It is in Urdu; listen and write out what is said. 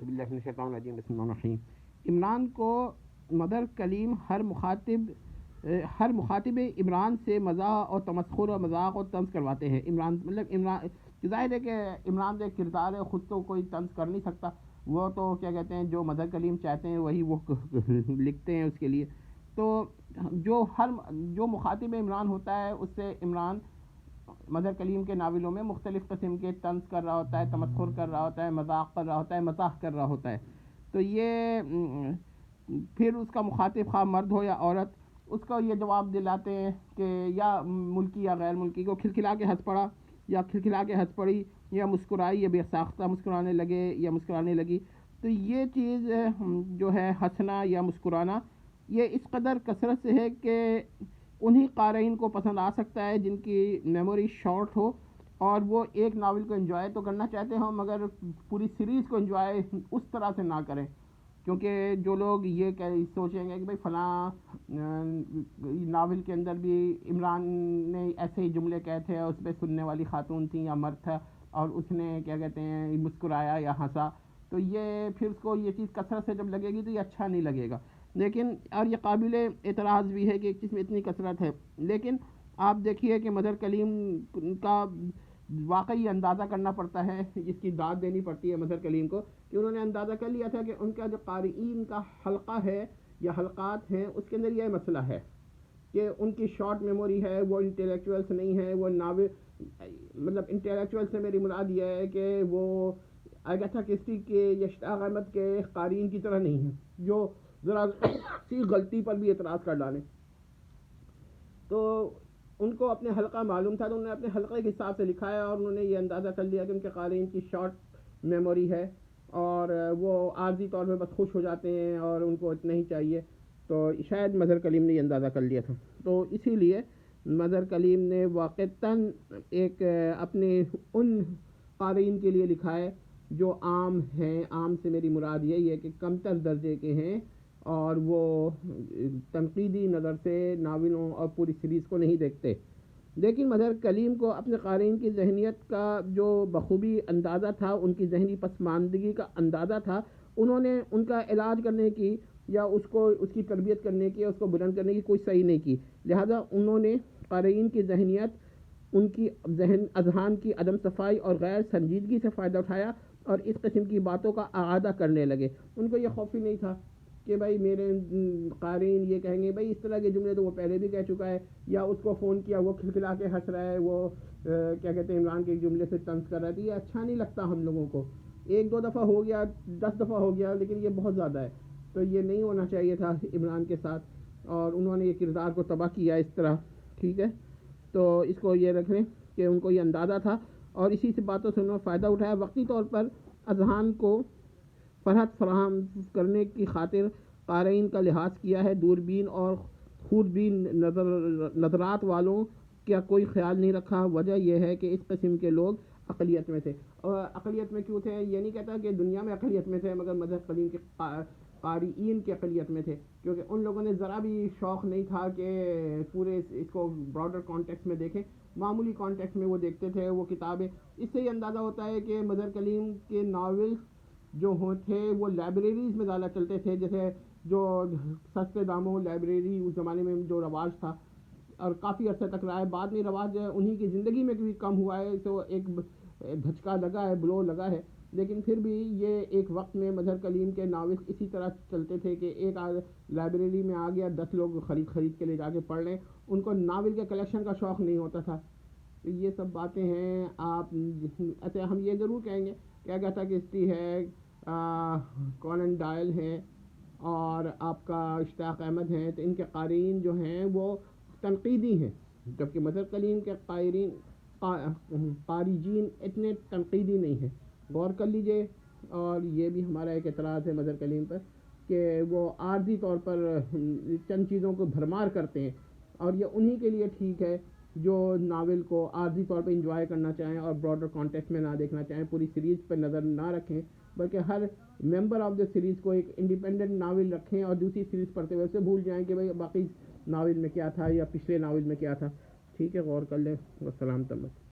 باللہ من الشیطان الرجیم، بسم اللہ الرحمن الرحیم۔ عمران کو مدر کلیم ہر مخاطب عمران سے مزاح اور تمسخر اور مذاق اور طنز کرواتے ہیں۔ عمران ظاہر ہے کہ عمران جو کردار ہے خود تو کوئی طنز کر نہیں سکتا، وہ تو کیا کہتے ہیں جو مدر کلیم چاہتے ہیں وہی وہ لکھتے ہیں اس کے لیے۔ تو جو مخاطب عمران ہوتا ہے اس سے عمران مدر کلیم کے ناولوں میں مختلف قسم کے طنز کر رہا ہوتا ہے، تمسخر کر رہا ہوتا ہے، مذاق کر رہا ہوتا ہے، مزاح کر رہا ہوتا ہے۔ تو یہ پھر اس کا مخاطب خواہ مرد ہو یا عورت، اس کو یہ جواب دلاتے ہیں کہ یا ملکی یا غیر ملکی کو کھلکھلا کے ہنس پڑا یا کھلکھلا کے ہنس پڑی یا مسکرائی یا بے ساختہ مسکرانے لگے یا مسکرانے لگی۔ تو یہ چیز جو ہے ہنسنا یا مسکرانا، یہ اس قدر کثرت سے ہے کہ انہی قارئین کو پسند آ سکتا ہے جن کی میموری شارٹ ہو اور وہ ایک ناول کو انجوائے تو کرنا چاہتے ہوں مگر پوری سیریز کو انجوائے اس طرح سے نہ کریں، کیونکہ جو لوگ یہ سوچیں گے کہ بھئی فلاں ناول کے اندر بھی عمران نے ایسے ہی جملے کہے تھے اور اس پہ سننے والی خاتون تھیں یا مرد تھا اور اس نے کیا کہتے ہیں مسکرایا یا ہنسا، تو یہ پھر اس کو یہ چیز کثرت سے جب لگے گی تو یہ اچھا نہیں لگے گا۔ لیکن اور یہ قابل اعتراض بھی ہے کہ ایک چیز میں اتنی کثرت ہے، لیکن آپ دیکھیے کہ مدر کلیم کا واقعی اندازہ کرنا پڑتا ہے، اس کی داد دینی پڑتی ہے مدر کلیم کو کہ انہوں نے اندازہ کر لیا تھا کہ ان کا جو قارئین کا حلقہ ہے یا حلقات ہیں اس کے اندر یہ مسئلہ ہے کہ ان کی شارٹ میموری ہے، وہ انٹلیکچوئلس نہیں ہے، وہ ناول مطلب انٹلیکچوئل سے میری مراد یہ ہے کہ وہ اگتھا کرسٹی کے یا اشتیاق احمد کے قارئین کی طرح نہیں ہیں جو ذرا سی غلطی پر بھی اعتراض کر ڈالیں۔ تو ان کو اپنے حلقہ معلوم تھا تو انہوں نے اپنے حلقے کے حساب سے لکھا ہے اور انہوں نے یہ اندازہ کر لیا کہ ان کے قارئین کی شارٹ میموری ہے اور وہ عارضی طور پہ بس خوش ہو جاتے ہیں اور ان کو اتنا ہی چاہیے، تو شاید مدر کلیم نے یہ اندازہ کر لیا تھا۔ تو اسی لیے مدر کلیم نے واقعتاً ایک اپنے ان قارئین کے لیے لکھا ہے جو عام ہیں، عام سے میری مراد یہی ہے کہ کمتر درجے کے ہیں اور وہ تنقیدی نظر سے ناولوں اور پوری سیریز کو نہیں دیکھتے۔ لیکن مدر کلیم کو اپنے قارئین کی ذہنیت کا جو بخوبی اندازہ تھا، ان کی ذہنی پسماندگی کا اندازہ تھا، انہوں نے ان کا علاج کرنے کی یا اس کی تربیت کرنے کی، اس کو بلند کرنے کی کوئی صحیح نہیں کی، لہذا انہوں نے قارئین کی ذہنیت، ان کی اذہان کی عدم صفائی اور غیر سنجیدگی سے فائدہ اٹھایا اور اس قسم کی باتوں کا اعادہ کرنے لگے۔ ان کو یہ خوف ہی نہیں تھا کہ بھائی میرے قارئین یہ کہیں گے بھائی اس طرح کے جملے تو وہ پہلے بھی کہہ چکا ہے، یا اس کو فون کیا وہ کھلکھلا کے ہنس رہا ہے، وہ کیا کہتے ہیں عمران کے ایک جملے سے طنز کر رہا ہے، تو یہ اچھا نہیں لگتا ہم لوگوں کو۔ ایک دو دفعہ ہو گیا، 10 دفعہ ہو گیا، لیکن یہ بہت زیادہ ہے، تو یہ نہیں ہونا چاہیے تھا عمران کے ساتھ، اور انہوں نے یہ کردار کو تباہ کیا اس طرح، ٹھیک ہے۔ تو اس کو یہ رکھ لیں کہ ان کو یہ اندازہ تھا اور اسی سے باتوں سے انہوں نے فائدہ اٹھایا، وقتی طور پر اذہان کو فرحت فراہم کرنے کی خاطر قارئین کا لحاظ کیا ہے، دوربین اور خوردبین نظرات والوں کا کوئی خیال نہیں رکھا۔ وجہ یہ ہے کہ اس قسم کے لوگ اقلیت میں تھے، اور اقلیت میں کیوں تھے یہ نہیں کہتا کہ دنیا میں اقلیت میں تھے، مگر مدر کلیم کے قارئین کے اقلیت میں تھے، کیونکہ ان لوگوں نے ذرا بھی شوق نہیں تھا کہ پورے اس کو براڈر کانٹیکس میں دیکھیں، معمولی کانٹیکس میں وہ دیکھتے تھے وہ کتابیں۔ اس سے یہ اندازہ ہوتا ہے کہ مدر کلیم کے ناول جو تھے وہ لائبریریز میں زیادہ چلتے تھے، جیسے جو سستے داموں لائبریری اس زمانے میں جو رواج تھا اور کافی عرصے تک رہا ہے، بعد میں رواج انہی کی زندگی میں بھی کم ہوا ہے، تو ایک دھچکا لگا ہے، بلو لگا ہے، لیکن پھر بھی یہ ایک وقت میں مدر کلیم کے ناول اسی طرح چلتے تھے کہ ایک لائبریری میں آ گیا 10 لوگ خرید کے لے جا کے پڑھ لیں، ان کو ناول کے کلیکشن کا شوق نہیں ہوتا تھا۔ تو یہ سب باتیں ہیں۔ آپ اچھا ہم یہ ضرور کہیں گے کہ اگتھا کرسٹی ہے، کونن ڈائل ہیں اور آپ کا اشتیاق احمد ہیں، تو ان کے قارئین جو ہیں وہ تنقیدی ہیں، جبکہ مدر کلیم کے قارئین اتنے تنقیدی نہیں ہیں، غور کر لیجئے۔ اور یہ بھی ہمارا ایک اعتراض ہے مدر کلیم پر کہ وہ عارضی طور پر چند چیزوں کو بھرمار کرتے ہیں، اور یہ انہی کے لیے ٹھیک ہے جو ناول کو عارضی طور پہ انجوائے کرنا چاہیں اور براڈر کانٹیکس میں نہ دیکھنا چاہیں، پوری سیریز پر نظر نہ رکھیں، بلکہ ہر ممبر آف دا سیریز کو ایک انڈیپینڈنٹ ناول رکھیں اور دوسری سیریز پڑھتے ہوئے اسے بھول جائیں کہ بھئی باقی ناول میں کیا تھا یا پچھلے ناول میں کیا تھا، ٹھیک ہے، غور کر لیں۔ والسلام تمت۔